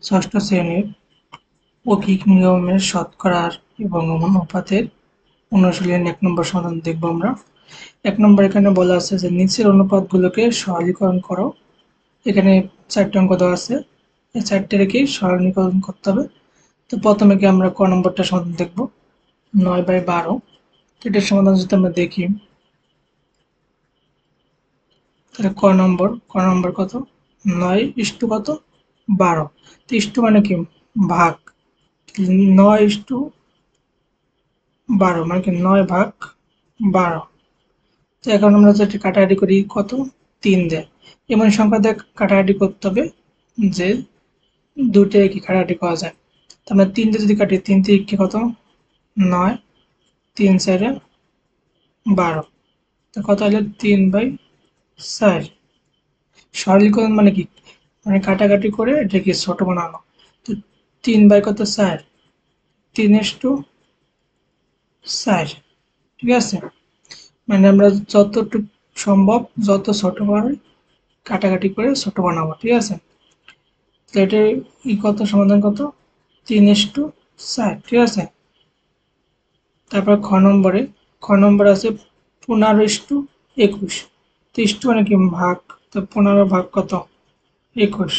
ষষ্ঠ শ্রেণীর ঐকিক নিয়মের শতকরার এবং অনুপাতের অনুশীলন ১ নম্বর সমাধান দেখব আমরা। ১ নম্বর এখানে বলা আছে যে নিচের অনুপাতগুলোকে সরলীকরণ করো। এখানে ৪টি অঙ্ক দেওয়া আছে, এই ৪টি রেখেই সরলীকরণ করতে হবে। তো প্রথমে কি আমরা ক নম্বরটা সমাধান দেখব, ৯/১২। এটার সমাধান যদি আমরা দেখি তাহলে ক নম্বর কত, ৯ কত ১২। তো ইস্টু মানে কি ভাগ, ৯:১২ মানে কি ৯/১২। তো এখন আমরা যেটা কাটাকাটি করি কত, ৩ দেয় এমন সংখ্যা দিয়ে কাটাকাটি করতে হবে যে দুটো কি কাটাকাটি করা যায়। তো আমরা ৩ দিয়ে যদি কাটি, ৩ থেকে কত ৯, ৩×৪=১২। তো কত হলো ৩/৪। সরলীকরণ মানে কি, মানে কাটাকাটি করে এটাকে ছোট বানানো। তো ৩/4, ৩:৪, ঠিক আছে। মানে আমরা যতটুকু সম্ভব যত ছোট করে কাটাকাটি করে ছোট বানাবো, ঠিক আছে। তো এটার কত সমাধান কত, ৩:৪, ঠিক আছে। তারপর খ নম্বর আছে ১৫:২১। তো ইস্টু মানে কি ভাগ, তো ১৫ ভাগ কত ২১।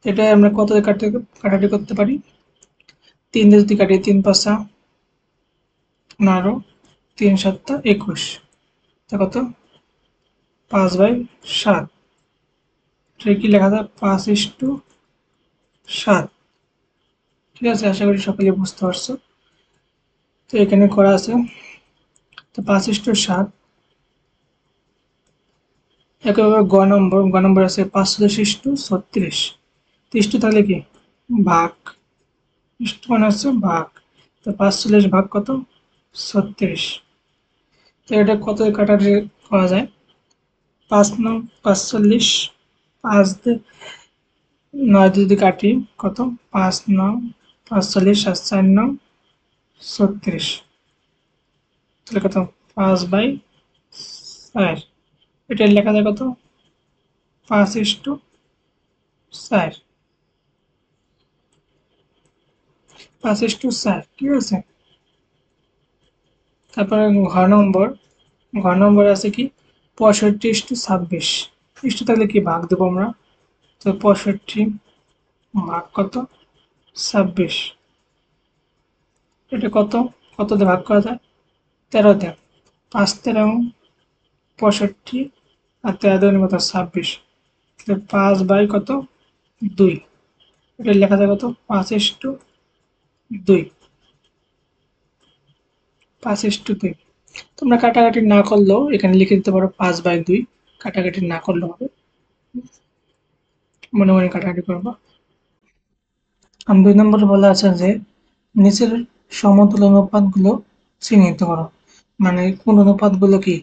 এটা আমরা কত দিয়ে কাটাকাটি করতে পারি, ৩ দিয়ে যদি কাটি, ৩×৫=১৫, ৩×৭=২১। তা কত ৫/৭। এটা কি লেখা যায় ৫:৭, ঠিক আছে। আশা করি সকলে বুঝতে পারছো। তো এখানে করা আছে, তো ৫:৭। একইভাবে গ নম্বর আছে ৪৫:৩৬। ইস্টু তাহলে কি ভাগ, ইস্টু মানে হচ্ছে ভাগ। তো ৪৫ ভাগ কত ৩৬। তো এটা কত কাটাকাটি করা যায়, ৫×৯=৪৫, ৫ দিয়ে ৯ যদি কাটি কত ৫×৯=৪৫ আর ৪×৯=৩৬। তাহলে কত ৫/৪। এটা লেখা যায় কত ৫:৪, ৫:৪, ঠিক আছে। তারপরে ঘ নম্বর আছে কি ৬৫:২৬। ইস্টু তাহলে কি ভাগ দেবো আমরা। তো ৬৫ ভাগ কত ২৬। এটা কত দিয়ে ভাগ করা যায়, ১৩ দিয়ে। ৫×১৩=৬৫ আর ১৩ কত ২৬। ৫/কত ২। এটা লেখা যায় কত ৫:২, ৫:২। তোমরা কাটাকাটি না করলেও এখানে লিখে দিতে পারো ৫/২। কাটাকাটি না করলেও হবে, মনে মনে কাটাকাটি করবো। ২ নম্বরে বলা আছে যে নিচের সমতুল অনুপাতগুলো চিহ্নিত করো। মানে কোন অনুপাতগুলো কি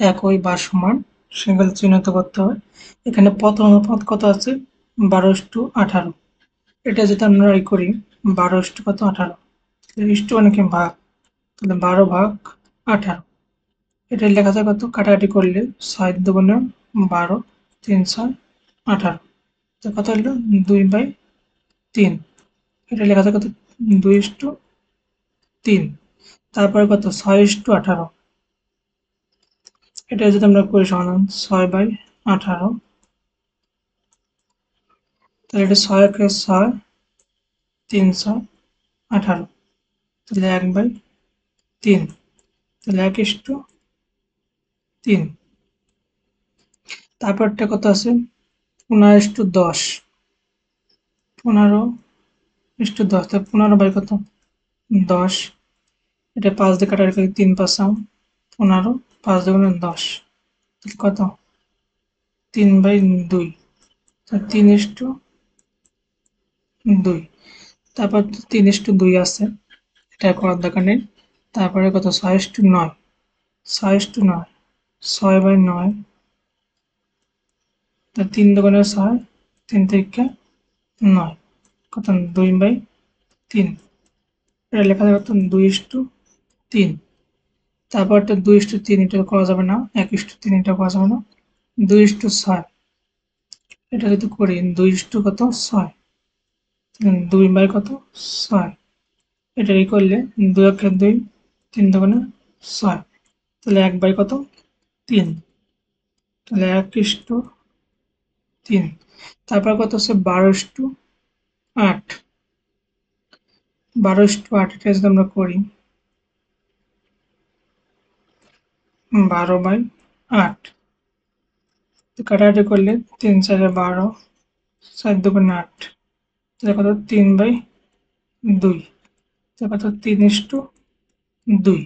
একই বা সমান সেগুলো চিহ্নিত করতে হবে। এখানে প্রথম অনুপাত কত আছে ১২:১৮। এটা যদি আমরা করি ১২:18, ইস্টু মানে কি ভাগ, তাহলে ১২/18। এটা লেখা যায় কত, কাটাকাটি করলে ৬×২=১২, ৩×৬=১৮। তো কত হলো ২/৩। এটা লেখা যায় কত ২:৩। তারপরে কত ৬:১৮। এটা যদি আমরা করি সমাধান ৬/১৮, তাহলে এটা ৬×৬ ৩×১৮, তাহলে ১/৩, তাহলে ১:৩। তারপরটা কত আছে ১৫:১০, ১৫:১০, তাহলে ১৫/কত ১০। এটা ৫ দিয়ে কাটাকাটি করি, ৩×৫=১৫, ৫×২=১০, তাহলে কত ৩/২, ৩:২। তারপর ৩:২ আছে, এটা করার দরকার নেই। তারপরে কত ৬:৯, ৬:৯, ৬/৯, ৩×৬, ৩×৯, কত ২/৩। এটা লেখা যাবে কত ২:৩। তারপরটা ২:৩, এটা করা যাবে না। ১:৩ এটা করা যাবে না। ২:৬, এটা যদি করি ২ কত ৬, 2 বাই কত 6, এটা ই করলে 2 একে 2, 3 দুগুণে 6, তাহলে 1 বাই কত 3, তাহলে 1:3। তারপর কত হচ্ছে 12:8, 12:8 এটা যদি আমরা করি 12/8, কাটাকাটি করলে 3 4 12, 4 দুগুণে 8, তাহলে কত 3/2, তাহলে কত 3:2।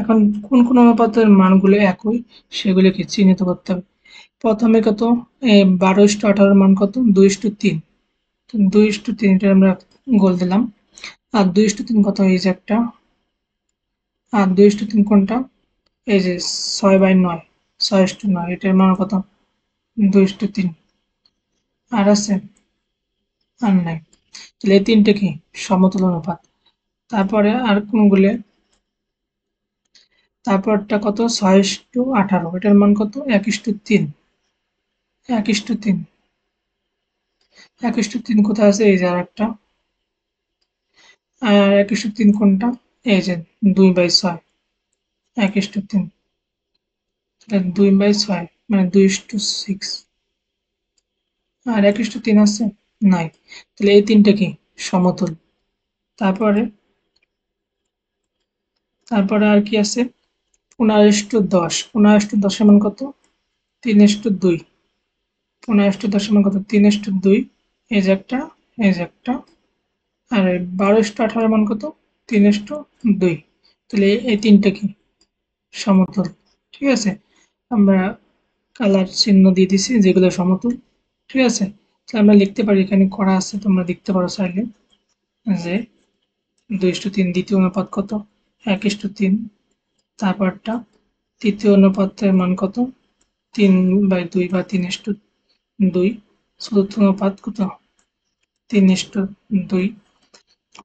এখন কোন কোন অনুপাতের মানগুলো একই সেগুলিকে চিহ্নিত করতে হবে। প্রথমে কত 12:18 মান কত 2:3, 2:3 এটা আমরা গোল দিলাম। আর 2:3 কত এই যে একটা, আর 2:3 কোনটা এই যে 6/9, 6:9 এটার মান কত 2:3। আর আছে আর নাই, তাহলে এই তিনটে কি সমতুল অনুপাত। তারপরে আর কোনগুলো, তারপরটা কত 6:18 এটার মান কত 1:3, 1:3, 1:3 কোথায় আছে এই যে আর একটা, আর 1:3 কোনটা এই যে 2/6, 1:3, 2/6 মানে 2:6, আর 1:3 আছে নাই, তাহলে এই তিনটে কি সমতুল। তারপরে তারপরে আর কি আছে 15:10, 15:10 মান কত 3:2, 15:10 মান কত 3:2, এই যে একটা, এই যে একটা, আর 12:18 মান কত 3:2, তাহলে এই তিনটে কি সমতুল। ঠিক আছে, আমরা কালার চিহ্ন দিয়ে দিছি যেগুলো সমতুল। ঠিক আছে, তাহলে আমরা লিখতে পারি, এখানে করা আছে তোমরা দেখতে পারো চাইলে, যে 2:3 দ্বিতীয় অনুপাত কত 1:3, তারপরটা তৃতীয় অনুপাতের মান কত 3/2 বা 3:2, চতুর্থ অনুপাত কত 3:2,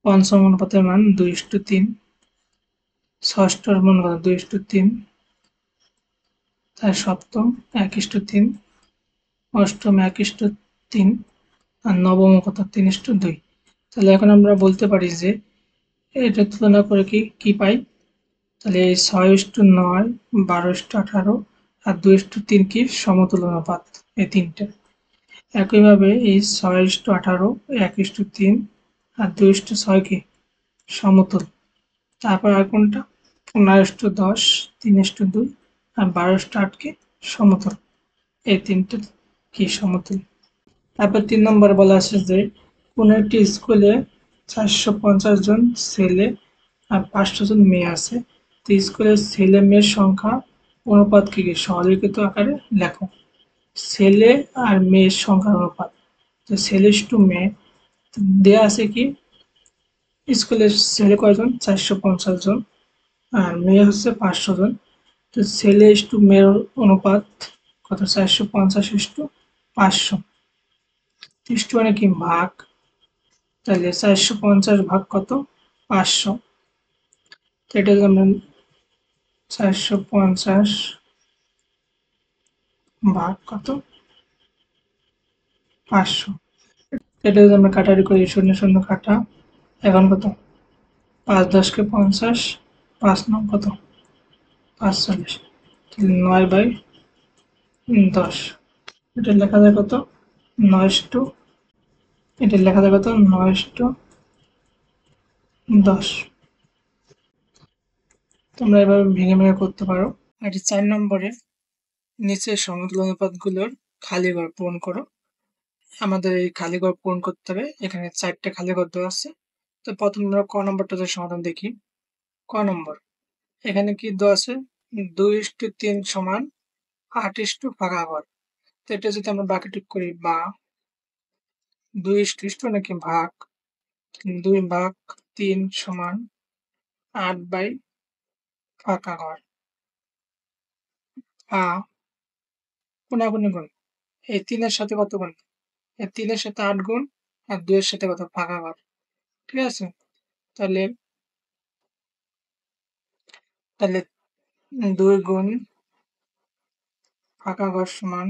পঞ্চম অনুপাতের মান 2:3, ষষ্ঠর মান কত 2:3, তার সপ্তম 1:3, অষ্টম 1:3, আর নবম কত 3:2। তাহলে এখন আমরা বলতে পারি যে এটা তুলনা করে কি পাই, তাহলে এই 6:9, 12:18 আর 2:3 কি সমতুল অনুপাত, এই তিনটে। একইভাবে এই 6:18, 1:3 আর 2:6 কি সমতুল। তারপর আর কোনটা 15:10, 3:2 আর 12:8 কি সমতুল, এই তিনটে কি সমতুল। তারপর 3 নম্বরে বলা আছে যে কোনো একটি স্কুলে 450 জন ছেলে আর 500 জন মেয়ে আছে, তো স্কুলের ছেলে মেয়ের সংখ্যা অনুপাত কি সরলীকৃত আকারে লেখো। ছেলে আর মেয়ের সংখ্যার অনুপাত, তো ছেলে টু মেয়ে দেয়া আছে কি স্কুলের ছেলে কয়জন 450 জন আর মেয়ে হচ্ছে 500 জন, তো ছেলে টু মেয়ের অনুপাত কত 450:500, ইস্টু মানে কি ভাগ, তাহলে 450 ভাগ কত 500, তো এটা যদি আমরা 450 ভাগ কত 500, এটা যদি আমরা কাটারি করি শূন্য শূন্য কাটা, এখন কত 5×10 = 50, 5×9 কত 45, তাহলে 9/10, এটা লেখা যায় কত 9:, এটা লেখা যায় কত 9:10। তোমরা এভাবে ভেঙে ভেঙে করতে পারো। আর 4 নম্বরে নিচের সমতুল অনুপাতগুলোর খালি ঘর পূরণ করো। আমাদের এই খালি ঘর পূরণ করতে হবে, এখানে 4টে খালি ঘর দেওয়া আছে। তো প্রথমে আমরা ক নম্বরটাতে সমাধান দেখি। ক নম্বর, এখানে কি দেওয়া আছে 2:3 সমান 8 ফাঁকা ঘর, তো এটা যদি আমরা বাকিটুক করি বা 2 নাকি ভাগ 2/3 সমান 8 ফাঁকা ঘর, বা কোনাকুনি গুণ এই 3-এর সাথে কত গুণ, এই 3-এর সাথে 8 গুণ আর 2-এর সাথে কত ফাঁকা ঘর। ঠিক আছে, তাহলে তাহলে 2 গুণ ফাঁকা ঘর সমান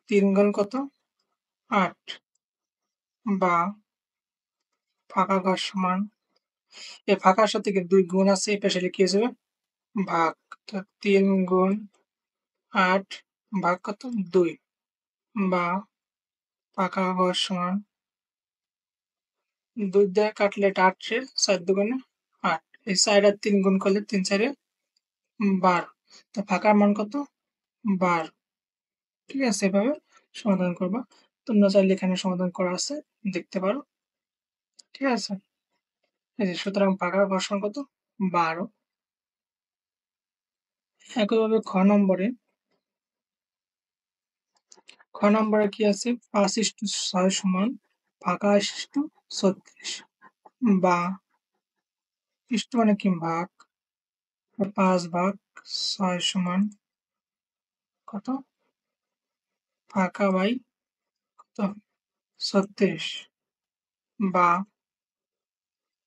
3 গুণ কত 8, বা ফাঁকা ঘর সমান এই ফাঁকার সাথে কি ২ গুণ আছে এই পাশে লিখে যাবে ভাগ। তো ৩ গুণ ৮ ভাগ কত ২ বা ফাঁকা ঘর সমান ২ দিয়ে কাটলে এটা ৮ রে ৪ দুগুণে ৮ এই ৪ আর ৩ গুণ করলে ৩ ৪ এ ১২ তো ফাঁকার মান কত ১২ ঠিক আছে এভাবে সমাধান করবা তোমরা চাইলে এখানে সমাধান করা আছে দেখতে পারো ঠিক আছে এই যে সুতরাং ফাঁকার ঘর সমান কত ১২ একইভাবে খ নম্বরে কি আছে ৫:৬ সমান ফাঁকা ইস্টু ৩৬ বা ইস্টু মানে কি ভাগ ৫ ভাগ ৬ সমান কত ফাঁকা বাই কত ৩৬ বা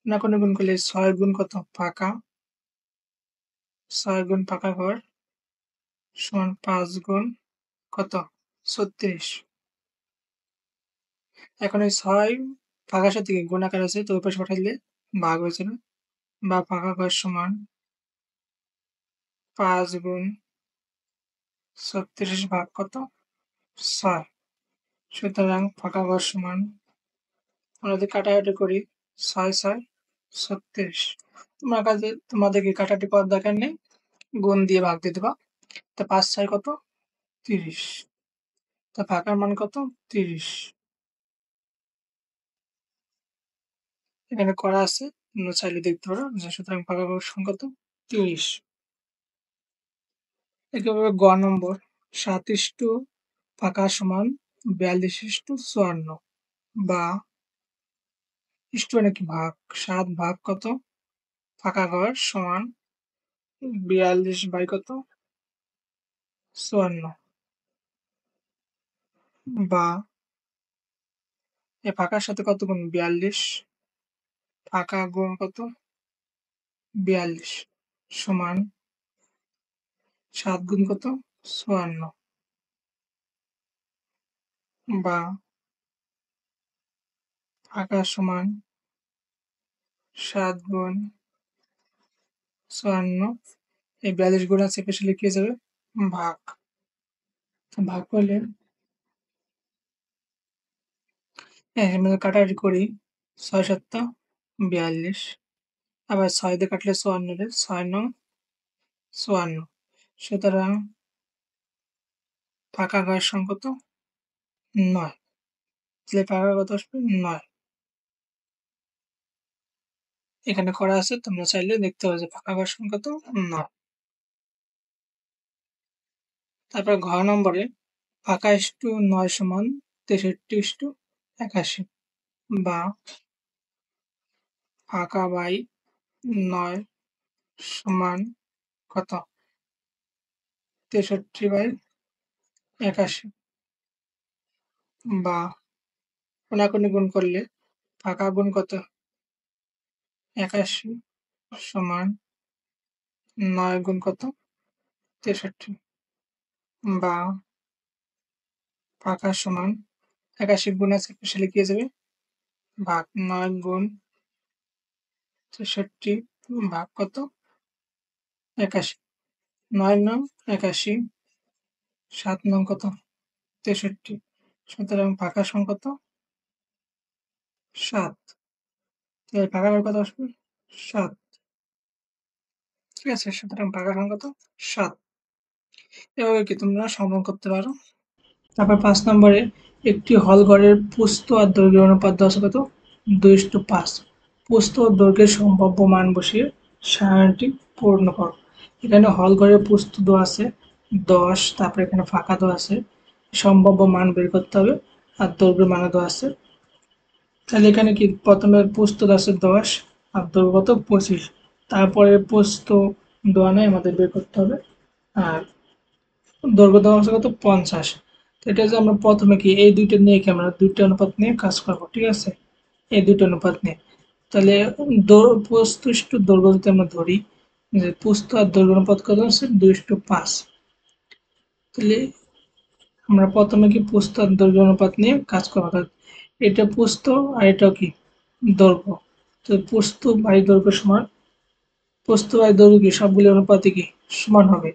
না কোনো গুণ করলে ৬ গুণ কত ফাঁকা ৬ গুণ ফাঁকা ঘর সমান ৫ গুণ কত ৩৬ এখন এই ৬ ফাঁকার সাথে কি গুণ আকারে আছে তো ওই পাশে পাঠাইলে ভাগ হয়ে যাবে বা ফাঁকা ঘর সমান ৫ গুণ ৩৬ ভাগ কত ৬ সুতরাং ফাঁকা ঘর সমান আমরা যদি কাটাকাটি করি ৬ ৬ ৩৬ তোমাদেরকে কাটাকাটি করার দরকার নেই গুণ দিয়ে ভাগ দিয়ে দিবা তো ৫ ৬ কত ৩০ তো ফাঁকার মান কত ৩০ এখানে করা আছে তোমরা চাইলে দেখতে পারো যে সুতরাং ফাঁকা ঘর সমান কত ৩০ একইভাবে গ নম্বর ৭ ফাঁকা সমান ৪২:৫৪ বা ইস্টু মানে কি ভাগ ৭ ভাগ কত ফাঁকা ঘর সমান ৪২ বাই কত ৫৪ বা এই ফাঁকার সাথে কত গুণ ৪২ ফাঁকা গুণ কত ৪২ সমান ৭ গুণ কত ৫৪ বা ফাঁকা সমান ৭ গুণ ৫৪ এই ৪২ গুণ আছে এপাশে লিখে যাবে ভাগ ভাগ করলে আমরা কাটাকাটি করি ৬ ৭ ৪২ আবার ৬ দিয়ে কাটলে ৫৪ রে ৬ নং ৫৪ সুতরাং ফাঁকা ঘর সমান কত ৯ তাহলে ফাঁকা কত আসবে ৯ এখানে করা আছে তোমরা চাইলে দেখতে পারো যে ফাঁকা ঘর সমান কত ৯ তারপর ঘ নম্বরে ফাঁকা ইস্টু ৯ সমান ৬৩:৮১ বা ফাঁকা বাই ৯ সমান কত ৬৩/৮১ বা কোনাকুনি গুণ করলে ফাঁকা গুণ কত ৮১ সমান ৯ গুণ কত ৬৩ বা ফাঁকা সমান ৮১ গুণ আছে পাশে লিখে যাবে ভাগ ৯ গুণ ৬৩ ভাগ কত ৮১ ৯ নং ৮১ ৭ নং কত ৬৩ সুতরাং ফাঁকা সমান কত ৭ তাহলে ফাঁকা ঘর কত আসবে ৭ ঠিক আছে সুতরাং ফাঁকা সমান কত ৭ এভাবে কি তোমরা সমাধান করতে পারো তারপর ৫ নম্বরে একটি হল ঘরের প্রস্থ আর দৈর্ঘ্যের অনুপাত দেওয়া আছে কত ২:৫ প্রস্থ ও দৈর্ঘ্যের সম্ভাব্য মান বসিয়ে সারণীটি পূর্ণ করো এখানে হল ঘরের প্রস্থ দেওয়া আছে ১০ তারপরে এখানে ফাঁকা দেওয়া আছে সম্ভাব্য মান বের করতে হবে আর দৈর্ঘ্যের মানও দেওয়া আছে তাহলে এখানে কি প্রথমে প্রস্থ দেওয়া আছে ১০ আর দৈর্ঘ্য কত ২৫ তারপরে প্রস্থ দেওয়া নেই আমাদের বের করতে হবে আর দৈর্ঘ্য দেওয়া আছে কত ৫০ এটা যে আমরা প্রথমে কি এই দুইটা নিয়ে কি আমরা দুইটা অনুপাত নিয়ে কাজ করব ঠিক আছে এই দুটো অনুপাত নিয়ে তাহলে প্রস্থ ইস্টু দৈর্ঘ্য যদি আমরা ধরি যে প্রস্থ আর দৈর্ঘ্য অনুপাত কত আছে ২:৫ তাহলে আমরা প্রথমে কি প্রস্থ আর দৈর্ঘ্য অনুপাত নিয়ে কাজ করবো এটা প্রস্থ আর এটা কি দৈর্ঘ্য। তো প্রস্থ বাই দৈর্ঘ্য সমান, প্রস্থ বাই দৈর্ঘ্য কি সবগুলো অনুপাতে কি সমান হবে।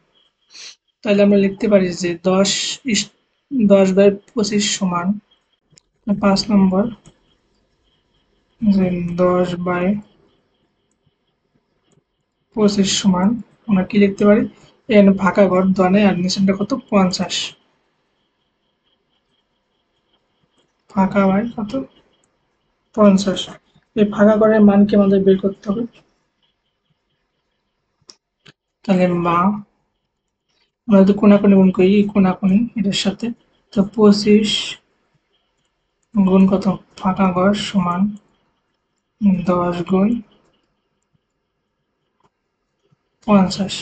তাহলে আমরা লিখতে পারি যে 10/25 সমান 5 নম্বর, যে 10/25 সমান আমরা কি লিখতে পারি, এন ফাঁকা ঘর দোয়ানে আর নিচেরটা কত 50, ফাঁকা বাই কত 50। এই ফাঁকা ঘরের মান কি আমাদের বের করতে হবে। তাহলে আমরা যদি কোনাকুনি গুণ করি, কোনাকুনি এটার সাথে, তো 25 গুণ কত ফাঁকা ঘর সমান 10 গুণ 50,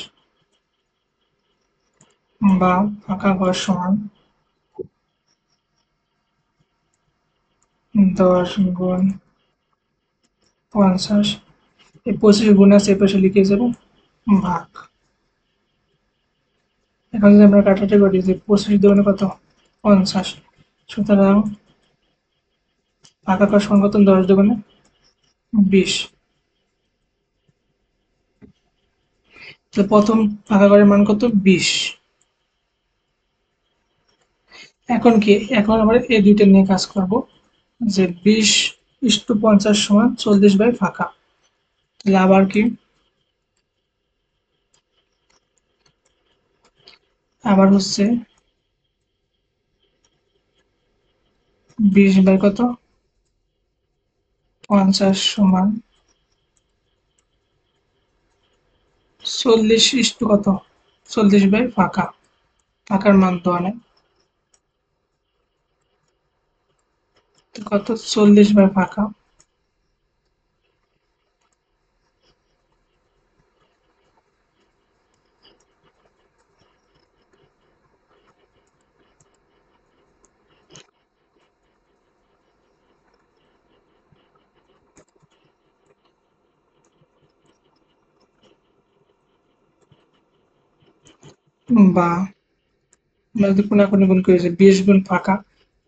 বা ফাঁকা ঘর সমান 10 গুণ 50। এই 25 গুণ আছে এপাশে লিখে যাবো ভাগ। এখন যদি আমরা কাটাতে করি যে 25 দুগুণে কত 50, সুতরাং ফাঁকা ঘর সমান কত 10 দুগুণে 20। তো প্রথম ফাঁকা ঘরের মান কত 20। এখন কি, এখন আমরা এই দুইটা নিয়ে কাজ করব, যে 20:50 সমান 40 বাই ফাঁকা। তাহলে আবার কি, আবার হচ্ছে 20 বাই কত 50 সমান 40 কত 40 বাই ফাঁকা, ফাঁকার মান তো অনেক, তো কত 40 বাই ফাঁকা, বা আমরা যদি কোনাকুনি গুণ করি যে 20 গুণ ফাঁকা,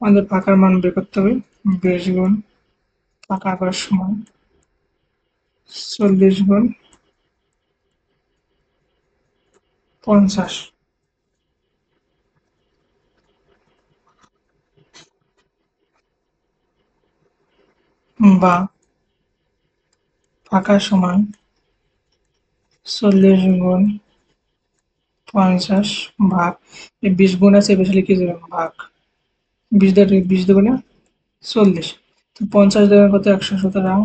আমাদের ফাঁকার মান বের করতে হবে। 20 গুণ ফাঁকা করার সমান 40 গুণ 50, বা ফাঁকা সমান 40 গুণ 50 ভাগ, এই 20 গুণ আছে এবার লিখে দেবেন ভাগ, 20 দুগুণে 40, তো 50 দুগুণে কত 100, সুতরাং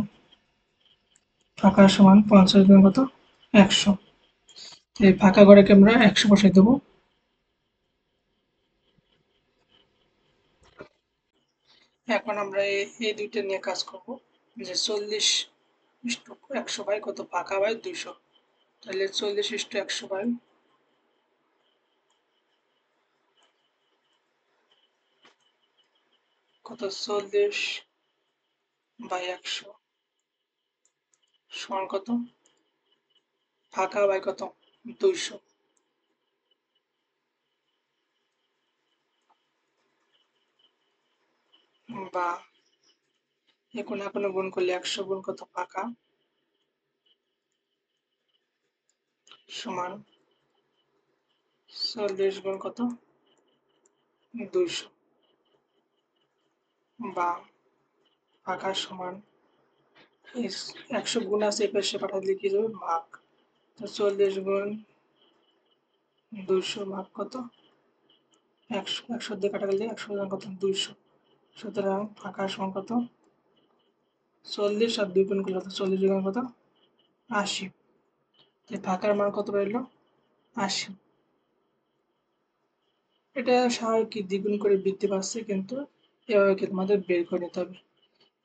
ফাঁকা সমান 50 দুগুণে কত 100। এই ফাঁকা ঘরেকে আমরা 100 বসাই দেবো। এখন আমরা এই দুইটা নিয়ে কাজ করব, যে 40:100 বাই কত ফাঁকা বাই 200। তাহলে 40:100 বাই কত 40/100 সমান কত ফাঁকা বাই কত 200, বা এখন এখন গুণ করলে 100 গুণ কত ফাঁকা সমান 40 গুণ কত 200, বা ফাঁকা সমান 100 গুণ আছে এপাশে পাঠালে কি যাবে ভাগ, তো 40 গুণ 200 ভাগ কত 100, 100 দিয়ে কাটা গেলে 100 গুণ কত 200, সুতরাং ফাঁকা সমান কত 40 আর 2 গুণ করলে 40 গুণ কত 80, ফাঁকার মান কত রইল 80। এটা স্বাভাবিক দ্বিগুণ করে বৃদ্ধি পাচ্ছে, কিন্তু এভাবে কি তোমাদের বের করে নিতে হবে।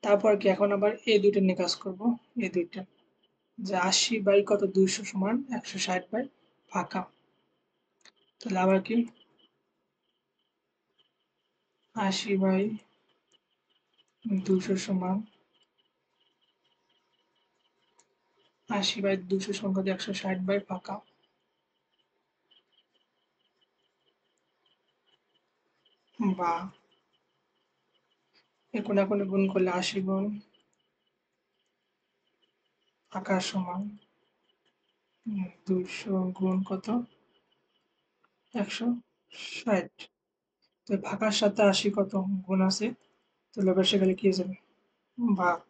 তারপর কি এখন আবার এই দুইটা নিয়ে কাজ করবো, এই দুইটা, যে 80 বাই কত 200 সমান 160 বাই ফাঁকা। তাহলে আবার কি 80/200 সমান 80/200 সমান কত 160 বাই ফাঁকা, বা কোনাকুনি গুণ করলে ৮০ গুণ ফাঁকা সমান ২০০ গুণ কত ১৬০। তো ফাঁকার সাথে ৮০ কত গুণ আছে, তাহলে বেসিক্যালি কি যাবে ভাগ,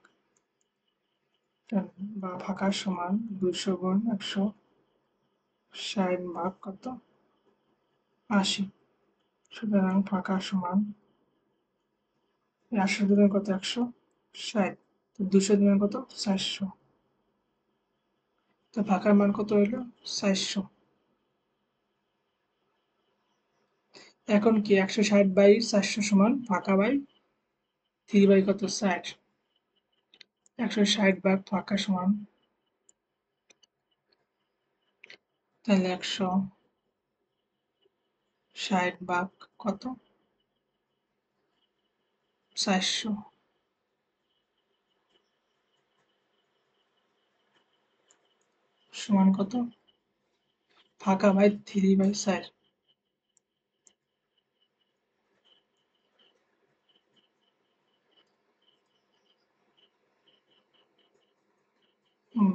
বা ফাঁকার সমান ২০০ গুণ ১৬০ ভাগ কত ৮০। সুতরাং ফাঁকা সমান ৮০ দিনের কত ১৬০, তো ২০০ দিনের কত ৪০০, তো ফাঁকার মান কত হইল ৪০০। এখন কি ১৬০/৪০০ সমান ফাঁকা বাই 3 বাই কত ৬০, ১৬০ ভাগ ফাঁকা সমান, তাহলে ১৬০ ভাগ কত ৪০০ সমান কত ফাঁকা বাই 3/4,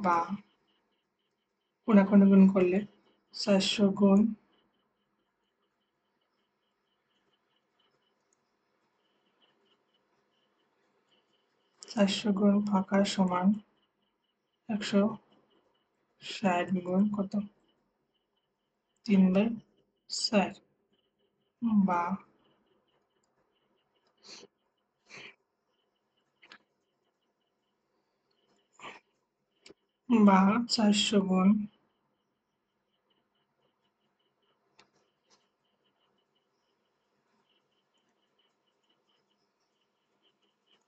বা কোনাকুনি গুণ করলে ৪০০ গুণ ৪০০ গুণ ফাঁকা সমান ১৬০ গুণ কত 3/4, বা বা ৪০০ গুণ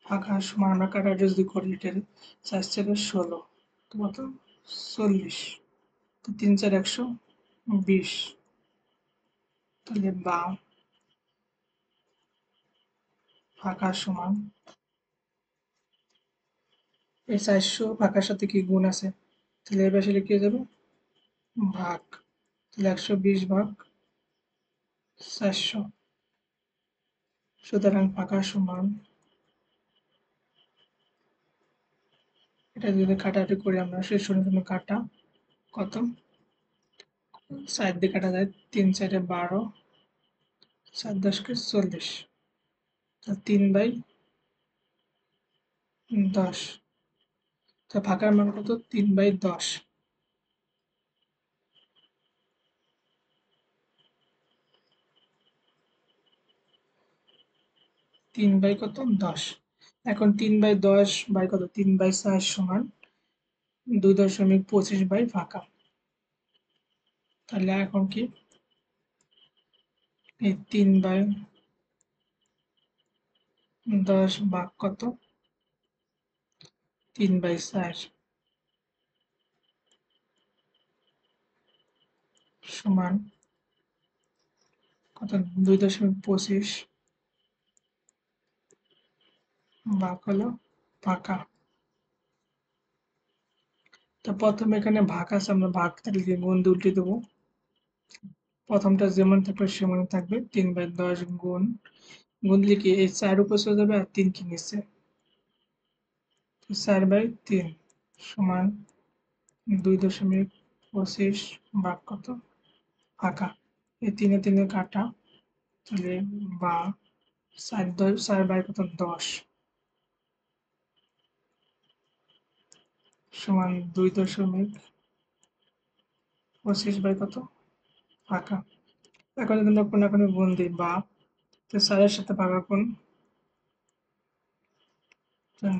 ফাঁকা সমান, আমরা কাটাকাটি যদি করি এটার ৪×4 = 16, তো কত 40, তো ৩×৪ ১২০, তাহলে বা ফাঁকা সমান এই ৪০০ ফাঁকার সাথে কি গুণ আছে, তাহলে এর পাশে লিখে যাবে ভাগ, তাহলে ১২০ ভাগ ৪০০। সুতরাং ফাঁকা সমান, এটা যদি কাটাকাটি করি আমরা সেই শূন্য কাটা কত ৪ দিয়ে কাটা যায়, ৩×৪ = ১২, ৪×১০ = ৪০, ৩/১০, তো ফাঁকার মান কত 3/10, 3/কত 10। এখন 3/10 বাই কত 3/4 সমান 2.25 বাই ফাঁকা, তাহলে এখন কি এই 3/10 ভাগ কত 3/4 সমান কত 2.25 ভাগ হলো ফাঁকা। তো প্রথমে এখানে ভাগ আছে, আমরা ভাগ থেকে গুণ দিয়ে উল্টে দেবো, প্রথমটা যেমন থাকবে সেমনই থাকবে, 3/10 গুণ গুণ দিলে কি এই 4 উপর চলে যাবে আর 3 কি নিচে, 4/3 সমান 2.25 ভাগ কত ফাঁকা, এই 3 কাটা, তাহলে বা 4 বাই কত 10 সমান 2.25 বাই কত ফাঁকা। এখন যদি আমরা কোনাকুনি গুণ দিই বা, তো 4-এর সাথে ভাগাগুণ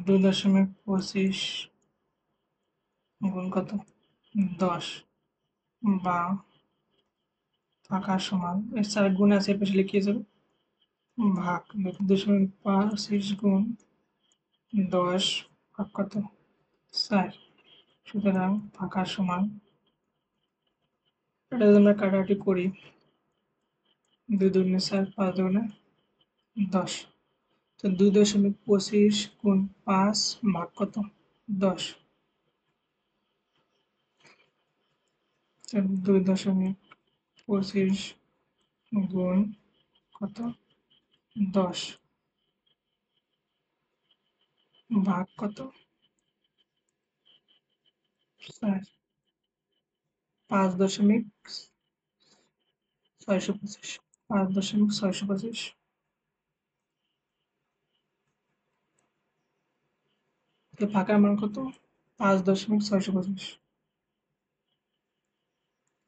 2.25 গুণ কত 10, বা ফাঁকা সমান এর 4 গুণ আছে এর পাশে লিখে যাবে ভাগ 2.25 গুণ 10 ভাগ কত 4, সুতরাং ফাঁকা সমান, এটা যদি আমরা কাটাকাটি করি 2×4 5×10, তো 2.25 গুণ 5 ভাগ কত 10, 2.25 গুণ কত 10, ভাগ কত? 4। 5.625। 5.625। ফাঁকার মান কত? 5.625।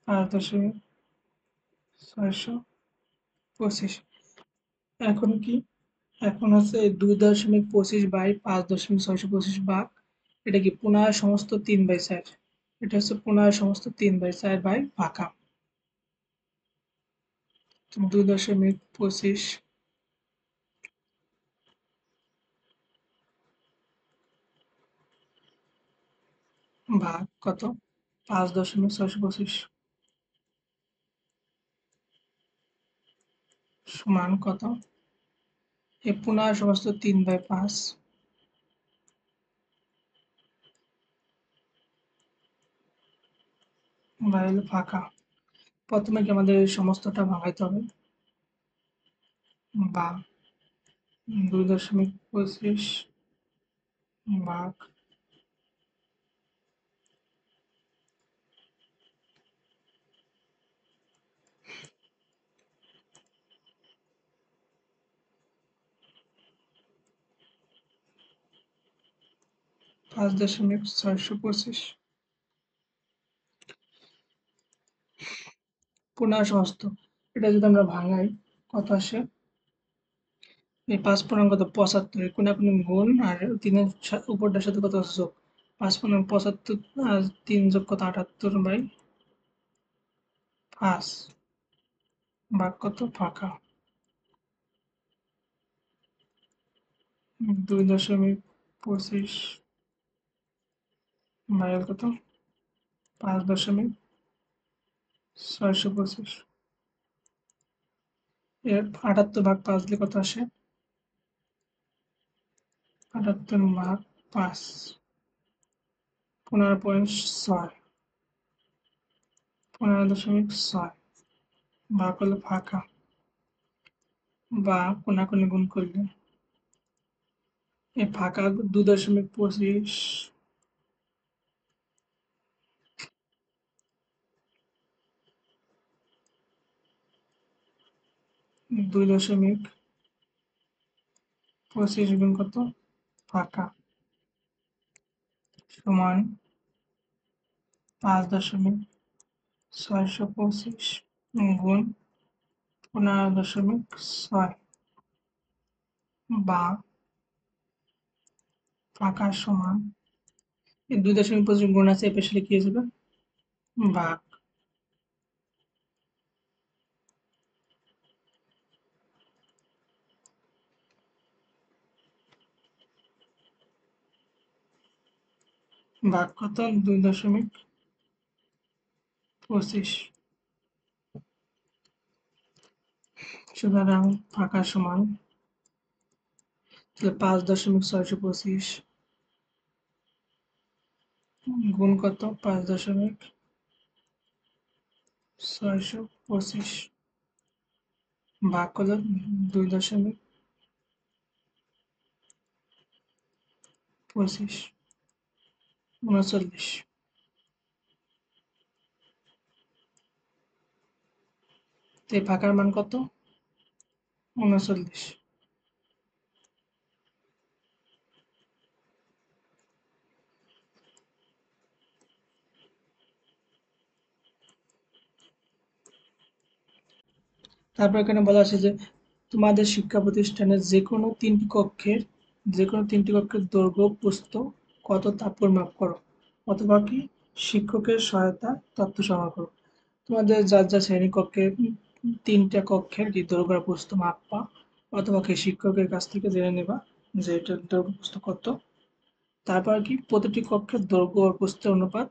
5.625। এখন কি? এখন হচ্ছে 2.25/5.625 ভাগ, এটা কি 15/3/4। এটা হচ্ছে 15/3/4 ফাঁকা। 2.25 ভাগ কত? 5.625 সমান কত? এই 15/3/5 হলো ফাঁকা। প্রথমে কি আমাদের এই সমস্তটা ভাঙাইতে হবে, বা 2.25 ভাগ 5.625 15 সমস্ত। এটা যদি আমরা ভাঙাই কত আসে? এই 5 কত? 75। কোনাকুনি গুণ আর তিনের উপরটার সাথে কত আছে যোগ? 5 75 আর 3 যোগ কত? 78/5 ভাগ কত? ফাঁকা। 2.25 ভাগের কত? 5.625। এর 78/5 দিলে কত আসে? 78/5 15.6 15.6 ভাগ হলো ফাঁকা, বা কোনাকুনি গুণ করলে এই ফাঁকা 2.25 2.25 গুণ কত? ফাঁকা সমান 5.625 গুণ 15.6, বা ফাঁকা সমান এই 2.25 গুণ আছে, পেছনে কি হয়ে যাবে? ভাগ। ভাগ কত? 2.25। সুতরাং ফাঁকা সমান 5.625 গুণ কত? 5.625 ভাগ হলো 2.25 39। তো এই ফাঁকার মান কত? 39। তারপর এখানে বলা আছে যে তোমাদের শিক্ষা প্রতিষ্ঠানের যে কোনো তিনটি কক্ষের দৈর্ঘ্য প্রস্থ কত তা পরিমাপ করো, অথবা কি শিক্ষকের সহায়তা তথ্য সংগ্রহ করো। তোমাদের যার যা শ্রেণীকক্ষে 3টা কক্ষের কি দৈর্ঘ্য আর প্রস্থ মাপবা, অথবা কি শিক্ষকের কাছ থেকে জেনে নেবা যে এটার দৈর্ঘ্য প্রস্থ কত। তারপর কি প্রতিটি কক্ষের দৈর্ঘ্য ও প্রস্থের অনুপাত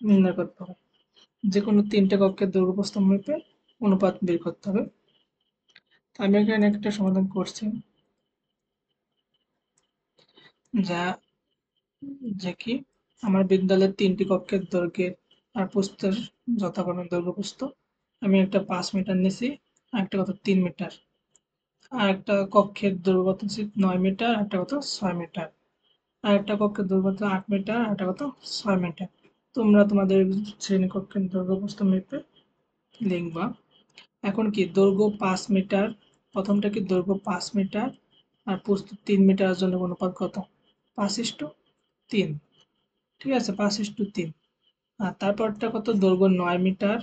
নির্ণয় করতে হবে। যে কোনো 3টে কক্ষের দৈর্ঘ্য প্রস্থ মেপে অনুপাত বের করতে হবে। আমি এখানে একটা সমাধান করছি, যা যে কি আমার বিদ্যালয়ের 3টি কক্ষের দৈর্ঘ্যের আর প্রস্থের যথাক্রমে দৈর্ঘ্য প্রস্থ। আমি একটা 5 মিটার নিছি, আর একটা কত 3 মিটার, আর একটা কক্ষের দৈর্ঘ্য কত হচ্ছে 9 মিটার, আর একটা কত 6 মিটার। আর একটা কক্ষের দৈর্ঘ্য কত 8 মিটার, আর একটা কত 6 মিটার। তোমরা তোমাদের শ্রেণীকক্ষের দৈর্ঘ্য প্রস্থ মেপে লিখবা। এখন কি দৈর্ঘ্য 5 মিটার, প্রথমটা কি দৈর্ঘ্য 5 মিটার আর প্রস্থ 3 মিটারের জন্য অনুপাত কত? 5:3। ঠিক আছে, 5:3। আর তারপরটা কত দৈর্ঘ্য 9 মিটার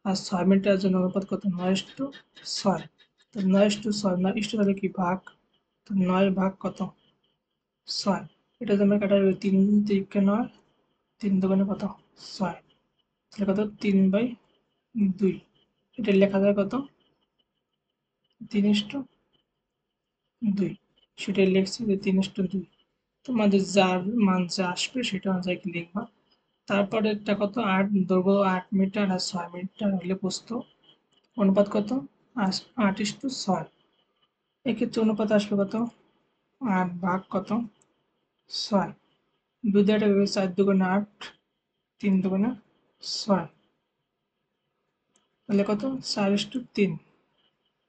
আর 6 মিটারের জন্য অনুপাত কত? 9:6। তো 9:6, 9 তাহলে কি ভাগ, তো 9 ভাগ কত? 6। এটা তোমরা কাটা 3 3 9, 3 2 কত? 6। তাহলে কত? 3/2। এটা লেখা যায় কত? 3:2। সেটাই লিখছি যে 3:2। তোমাদের যার মান যা আসবে সেটা অনুযায়ী লিখবা। তারপরে এটা কত? 8, দৈর্ঘ্য 8 মিটার আর 6 মিটার হলে প্রস্থ অনুপাত কত? 8:6। এক্ষেত্রে অনুপাত আসবে কত? 8 ভাগ কত? 6। 2 দিয়ে 4 2 8, 3 2 6। তাহলে কত? 4:3।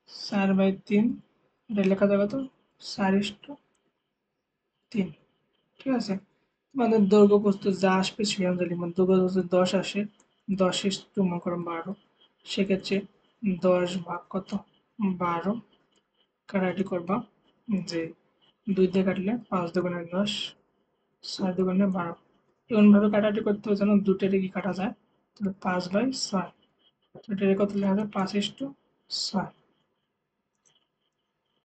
4/3। এটা লেখা যায় কত? 4:3। ঠিক আছে, তোমাদের দৈর্ঘ্য প্রস্থ যা আসবে সেই অনুযায়ী লিখবেন। দৈর্ঘ্য যদি 10 আসে, 10 মনে করো 12, সেক্ষেত্রে 10 ভাগ কত? 12 কাটাকাটি করবা, যে 2 দিয়ে কাটলে 5 2 10, 6 2 12। এমনভাবে কাটাকাটি করতে হবে যেন দুটোরে কি কাটা যায়, তাহলে 5/6। এটা কত লেখা যায়? 5:6।